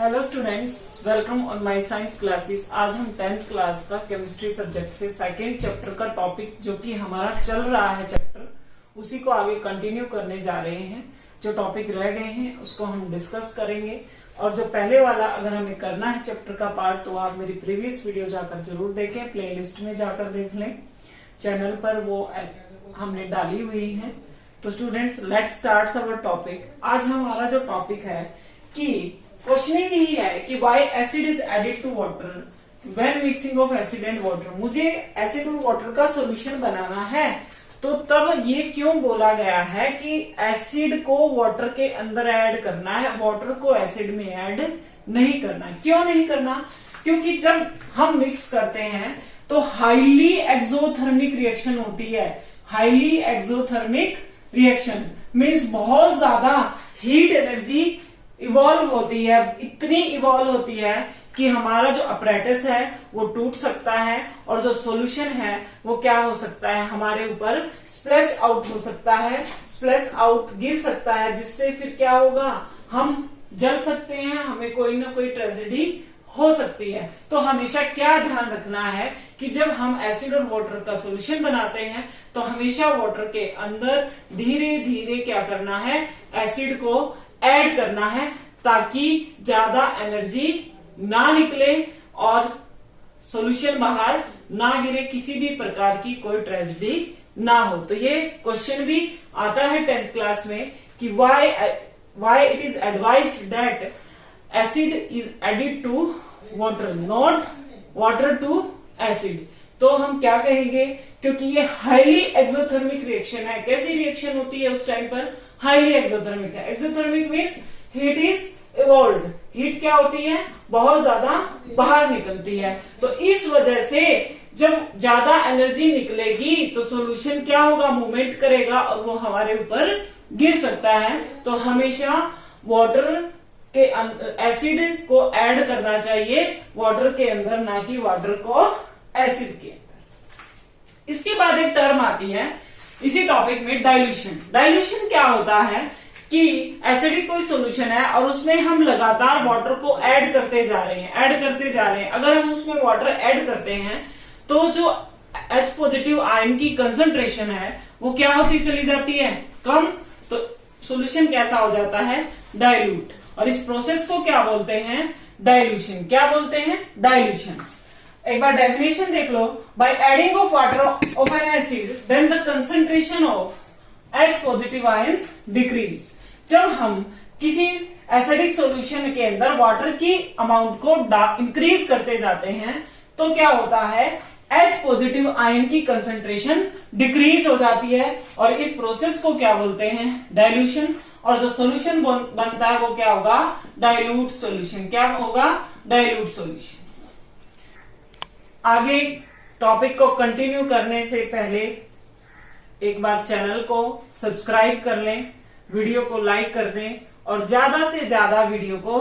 Hello students, welcome on my science classes. आज हम 10th class का केमिस्ट्री सब्जेक्ट से सेकेंड चैप्टर का टॉपिक जो कि हमारा चल रहा है चैप्टर, उसी को आगे कंटिन्यू करने जा रहे हैं। जो टॉपिक रह गए हैं उसको हम डिस्कस करेंगे। और जो पहले वाला अगर हमें करना है चैप्टर का पार्ट, तो आप मेरी प्रीवियस वीडियो जाकर जरूर देखें, प्लेलिस्ट में जाकर देख लें, चैनल पर वो हमने डाली हुई है। तो students, let's start our topic. आज हमारा जो टॉपिक है कि क्वेश्चनिंग यही है कि why acid is added to water when mixing of acid and water. मुझे एसिड और वाटर का सॉल्यूशन बनाना है, तो तब ये क्यों बोला गया है कि एसिड को वाटर के अंदर ऐड करना है, वाटर को एसिड में ऐड नहीं करना। क्यों नहीं करना? क्योंकि जब हम मिक्स करते हैं तो हाईली एक्सोथर्मिक रिएक्शन होती है। हाईली एक्सोथर्मिक रिएक्शन मीन्स बहुत ज्यादा हीट एनर्जी इवॉल्व होती है। इतनी इवॉल्व होती है कि हमारा जो अपरेटस है वो टूट सकता है, और जो सॉल्यूशन है वो क्या हो सकता है, हमारे ऊपर स्प्लैश आउट हो सकता है, स्प्लैश आउट गिर सकता है, जिससे फिर क्या होगा, हम जल सकते हैं, हमें कोई ना कोई ट्रेजेडी हो सकती है। तो हमेशा क्या ध्यान रखना है कि जब हम एसिड और वाटर का सॉल्यूशन बनाते हैं तो हमेशा वाटर के अंदर धीरे धीरे क्या करना है, एसिड को ऐड करना है, ताकि ज्यादा एनर्जी ना निकले और सॉल्यूशन बाहर ना गिरे, किसी भी प्रकार की कोई ट्रेजेडी ना हो। तो ये क्वेश्चन भी आता है 10th क्लास में कि why it is advised that acid is added to water, not water to acid. तो हम क्या कहेंगे, क्योंकि ये हाईली एक्सोथर्मिक रिएक्शन है। कैसी रिएक्शन होती है उस टाइम पर? हाईली एक्सोथर्मिक है। Exothermic means heat is evolved. Heat क्या होती है? बहुत ज्यादा बाहर निकलती है। तो इस वजह से जब ज्यादा एनर्जी निकलेगी तो सॉल्यूशन क्या होगा, मूवमेंट करेगा और वो हमारे ऊपर गिर सकता है। तो हमेशा वाटर के एसिड को ऐड करना चाहिए वाटर के अंदर, ना कि वाटर को एसिड के अंदर। इसके बाद एक टर्म आती है इसी टॉपिक में, डाइल्यूशन। डाइल्यूशन क्या होता है कि एसिडिक कोई सॉल्यूशन है और उसमें हम लगातार वाटर को ऐड करते जा रहे हैं। अगर हम उसमें वाटर ऐड करते हैं तो जो H पॉजिटिव आयन की कंसंट्रेशन है वो क्या होती चली जाती है, कम। तो सॉल्यूशन कैसा हो जाता है, डाइल्यूट। और इस प्रोसेस को क्या बोलते हैं, डाइल्यूशन। क्या बोलते हैं, डाइल्यूशन। एक बार डेफिनेशन देख लो। By adding of water of an acid then the concentration of H positive ions decrease. जब हम किसी एसिडिक सॉल्यूशन के अंदर वाटर की अमाउंट को इंक्रीज करते जाते हैं तो क्या होता है, H पॉजिटिव आयन की कंसंट्रेशन डिक्रीज हो जाती है, और इस प्रोसेस को क्या बोलते हैं, डाइल्यूशन। और जो सॉल्यूशन बनता है वो क्या होगा, डाइल्यूट सॉल्यूशन। क्या होगा, डाइल्यूट सॉल्यूशन। आगे टॉपिक को कंटिन्यू करने से पहले एक बार चैनल को सब्सक्राइब कर लें, वीडियो को लाइक कर दें और ज्यादा से ज्यादा वीडियो को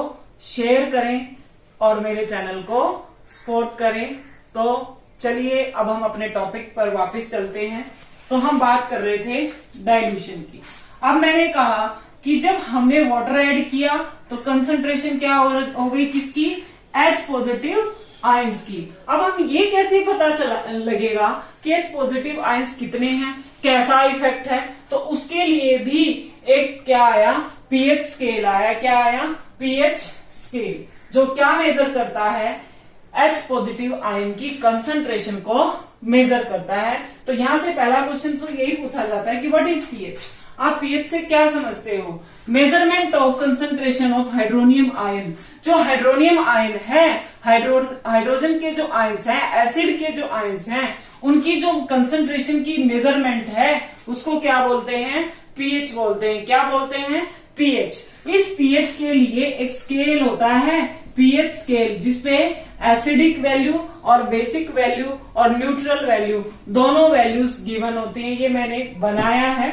शेयर करें और मेरे चैनल को सपोर्ट करें। तो चलिए अब हम अपने टॉपिक पर वापस चलते हैं। तो हम बात कर रहे थे डाइल्यूशन की। अब मैंने कहा कि जब हमने वाटर ऐड किया तो कंसंट्रेशन क्या हो गई, किसकी, H पॉजिटिव आयंस की। अब हम ये कैसे पता लगेगा कि H पॉजिटिव आयंस कितने हैं, कैसा इफेक्ट है? तो उसके लिए भी एक क्या आया, पीएच स्केल आया। क्या आया, पीएच स्केल, जो क्या मेजर करता है, H पॉजिटिव आयन की कंसंट्रेशन को मेजर करता है। तो यहां से पहला क्वेश्चन तो यही पूछा जाता है कि व्हाट इज पीएच। आप पीएच से क्या समझते हो, measurement of concentration of hydronium ion. जो हाइड्रोनियम आयन है, हाइड्रोजन के जो आयंस हैं, एसिड के जो आयंस हैं, उनकी जो कंसंट्रेशन की मेजरमेंट है उसको क्या बोलते हैं, पीएच बोलते हैं। क्या बोलते हैं, पीएच। इस पीएच के लिए एक स्केल होता है, पीएच स्केल, जिसपे एसिडिक वैल्यू और बेसिक वैल्यू और न्यूट्रल वैल्यू दोनों वैल्यूज गिवन होती हैं। ये मैंने बनाया है,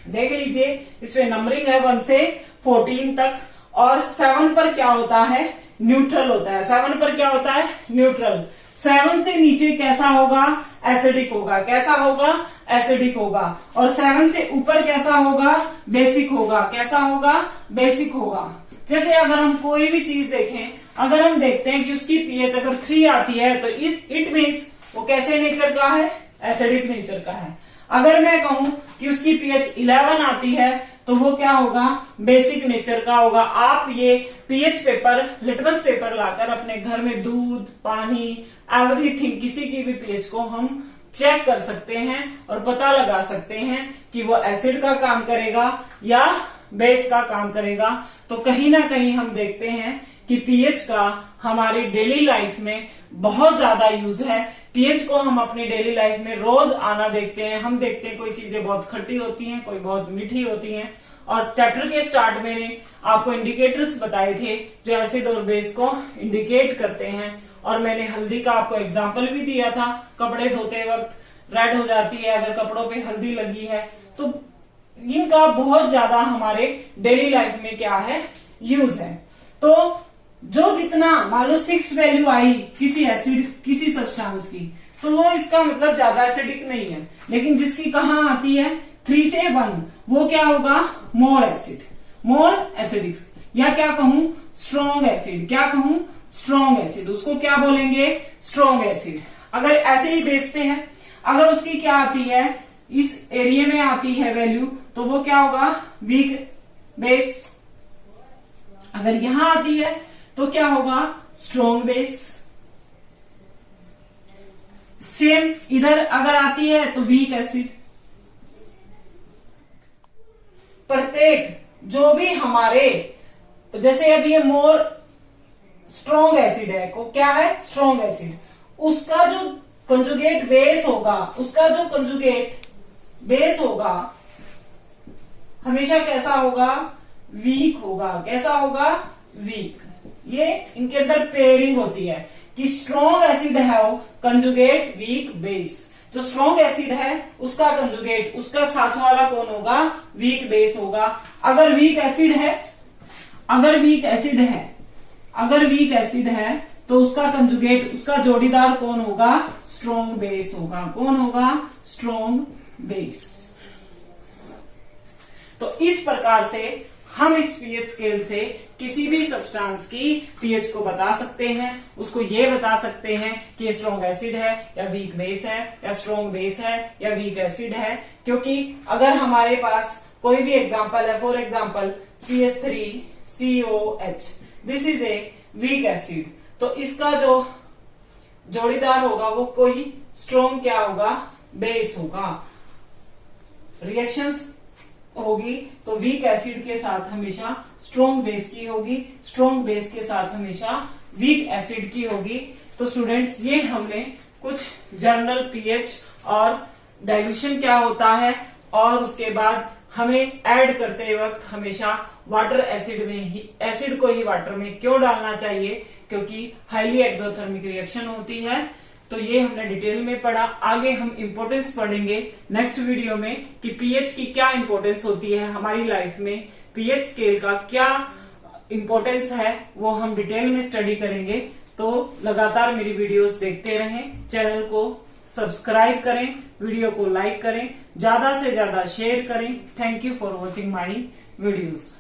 देख लीजिए। इसमें नंबरिंग है 1 से 14 तक, और 7 पर क्या होता है, न्यूट्रल होता है। 7 पर क्या होता है, न्यूट्रल। 7 से नीचे कैसा होगा, एसिडिक होगा। कैसा होगा, एसिडिक होगा। और 7 से ऊपर कैसा होगा, बेसिक होगा। कैसा होगा, बेसिक होगा। जैसे अगर हम कोई भी चीज देखें, अगर हम देखते हैं कि उसकी पीएच अगर 3 आती है तो इट मीन्स वो कैसे नेचर का है, एसिडिक नेचर का है। अगर मैं कहूं कि उसकी पीएच 11 आती है तो वो क्या होगा, बेसिक नेचर का होगा। आप ये पीएच पेपर, लिटमस पेपर लाकर अपने घर में दूध, पानी, एवरीथिंग, किसी की भी पीएच को हम चेक कर सकते हैं और पता लगा सकते हैं कि वो एसिड का काम करेगा या बेस का काम करेगा। तो कहीं ना कहीं हम देखते हैं कि पीएच का हमारी डेली लाइफ में बहुत ज्यादा यूज है। पीएच को हम अपनी डेली लाइफ में रोज आना देखते हैं। हम देखते हैं कोई चीजें बहुत खट्टी होती हैं, कोई बहुत मीठी होती हैं। और चैप्टर के स्टार्ट में मैंने आपको इंडिकेटर्स बताए थे जो एसिड और बेस को इंडिकेट करते हैं। और मैंने हल्दी का आपको एग्जाम्पल भी दिया था। कपड़े धोते वक्त रेड हो जाती है अगर कपड़ों पे हल्दी लगी है। तो इनका बहुत ज्यादा हमारे डेली लाइफ में क्या है, यूज है। तो जो जितना मान लो 6 वैल्यू आई किसी एसिड, किसी सब्सटेंस की, तो वो इसका मतलब ज्यादा एसिडिक नहीं है। लेकिन जिसकी कहाँ आती है 3 से 1, वो क्या होगा, मोर एसिड, मोर एसिडिक, या क्या कहूं स्ट्रॉन्ग एसिड। क्या कहूं, स्ट्रॉन्ग एसिड। उसको क्या बोलेंगे, स्ट्रॉन्ग एसिड। अगर ऐसे ही बेस पे है, अगर उसकी क्या आती है, इस एरिया में आती है वैल्यू, तो वो क्या होगा, वीक बेस। अगर यहां आती है तो क्या होगा, स्ट्रॉन्ग बेस। सेम इधर अगर आती है तो वीक एसिड। प्रत्येक जो भी हमारे, जैसे अब ये मोर स्ट्रॉन्ग एसिड है, को क्या है, स्ट्रॉन्ग एसिड, उसका जो कंजुगेट बेस होगा, उसका जो कंजुगेट बेस होगा हमेशा कैसा होगा, वीक होगा। कैसा होगा, वीक। ये इनके अंदर पेयरिंग होती है कि स्ट्रॉन्ग एसिड है वो कंजुगेट वीक बेस। जो स्ट्रॉन्ग एसिड है उसका कंजुगेट, उसका साथ वाला कौन होगा, वीक बेस होगा। अगर वीक एसिड है, अगर वीक एसिड है, अगर वीक एसिड है तो उसका कंजुगेट, उसका जोड़ीदार कौन होगा, स्ट्रॉन्ग बेस होगा। कौन होगा, स्ट्रॉन्ग बेस। तो इस प्रकार से हम इस पीएच स्केल से किसी भी सब्सटेंस की पीएच को बता सकते हैं। उसको ये बता सकते हैं कि ये स्ट्रॉन्ग एसिड है या वीक बेस है, या स्ट्रॉन्ग बेस है या वीक एसिड है। क्योंकि अगर हमारे पास कोई भी एग्जांपल है, for example CH3COH, this is a weak acid, तो इसका जो जोड़ीदार होगा वो कोई स्ट्रॉन्ग क्या होगा, बेस होगा। रिएक्शंस होगी तो वीक एसिड के साथ हमेशा स्ट्रॉन्ग बेस की होगी, स्ट्रॉन्ग बेस के साथ हमेशा वीक एसिड की होगी। तो स्टूडेंट्स, ये हमने कुछ जनरल पीएच और डाइल्यूशन क्या होता है, और उसके बाद हमें ऐड करते वक्त हमेशा वाटर एसिड में ही, एसिड को ही वाटर में क्यों डालना चाहिए, क्योंकि हाईली एक्सोथर्मिक रिएक्शन होती है। तो ये हमने डिटेल में पढ़ा। आगे हम इंपॉर्टेंस पढ़ेंगे नेक्स्ट वीडियो में कि पीएच की क्या इंपॉर्टेंस होती है हमारी लाइफ में, पीएच स्केल का क्या इंपॉर्टेंस है, वो हम डिटेल में स्टडी करेंगे। तो लगातार मेरी वीडियोस देखते रहें, चैनल को सब्सक्राइब करें, वीडियो को लाइक करें, ज्यादा से ज्यादा शेयर करें। Thank you for watching my videos.